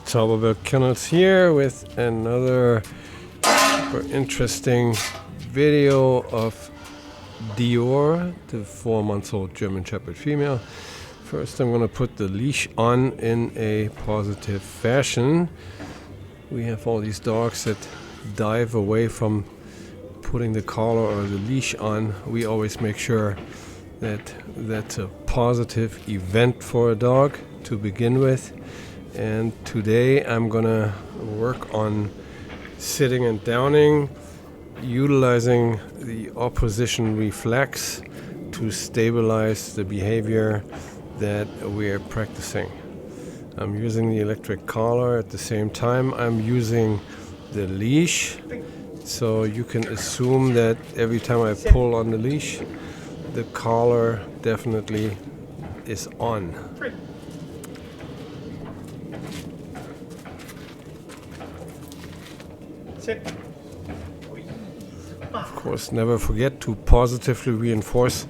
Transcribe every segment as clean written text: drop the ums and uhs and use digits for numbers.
Zauberberg Kennels here with another super interesting video of Dior, the 4-month-old German Shepherd female. First I'm going to put the leash on in a positive fashion. We have all these dogs that dive away from putting the collar or the leash on. We always make sure that that's a positive event for a dog to begin with. And today I'm gonna work on sitting and downing, utilizing the opposition reflex to stabilize the behavior that we're practicing. I'm using the electric collar at the same time I'm using the leash, so you can assume that every time I pull on the leash, the collar definitely is on. Of course, never forget to positively reinforce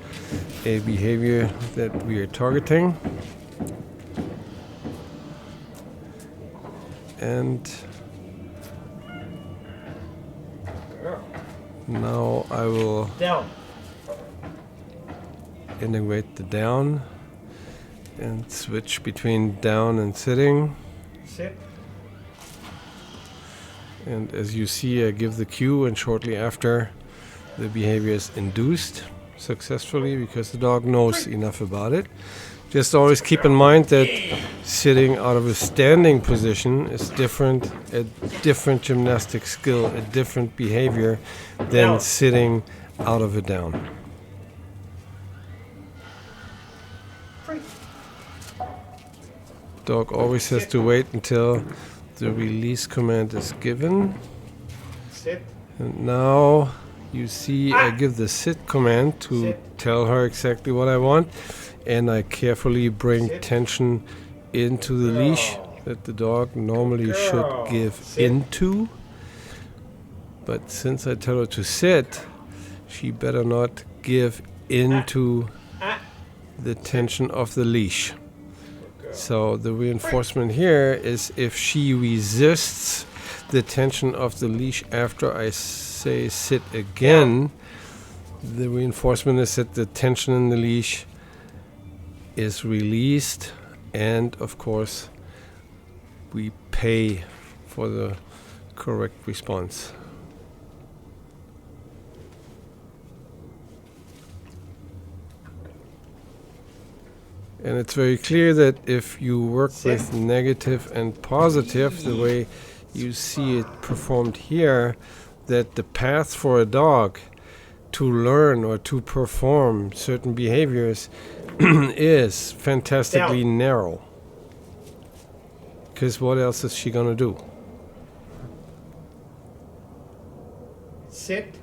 a behavior that we are targeting. And now I will integrate the down and switch between down and sitting. Sit. And as you see, I give the cue, and shortly after, the behavior is induced successfully because the dog knows enough about it. Just always keep in mind that sitting out of a standing position is different, a different gymnastic skill, a different behavior than sitting out of a down. Dog always has to wait until the release command is given. Sit. And now you see I give the sit command to tell her exactly what I want, and I carefully bring tension into the leash that the dog normally should give into. But since I tell her to sit, she better not give into the tension of the leash. So the reinforcement here is if she resists the tension of the leash after I say sit again, the reinforcement is that the tension in the leash is released, and of course we pay for the correct response. And it's very clear that if you work with negative and positive, the way you see it performed here, that the path for a dog to learn or to perform certain behaviors is fantastically narrow. Because what else is she going to do? Sit.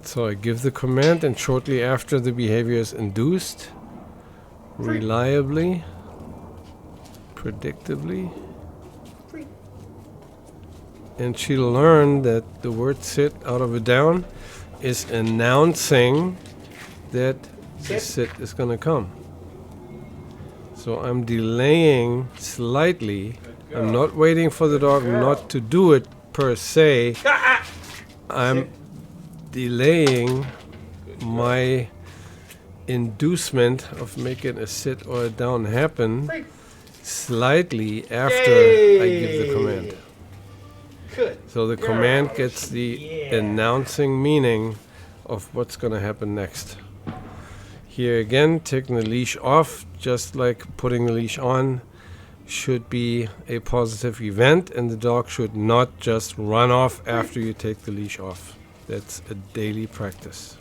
So I give the command, and shortly after the behavior is induced, reliably, predictably, and she'll learn that the word sit out of a down is announcing that the sit is going to come. So I'm delaying slightly. I'm not waiting for the dog not to do it per se. I'm delaying my inducement of making a sit or a down happen slightly after I give the command. So the command gets the announcing meaning of what's going to happen next. Here again, taking the leash off, just like putting the leash on, should be a positive event, and the dog should not just run off after you take the leash off. That's a daily practice.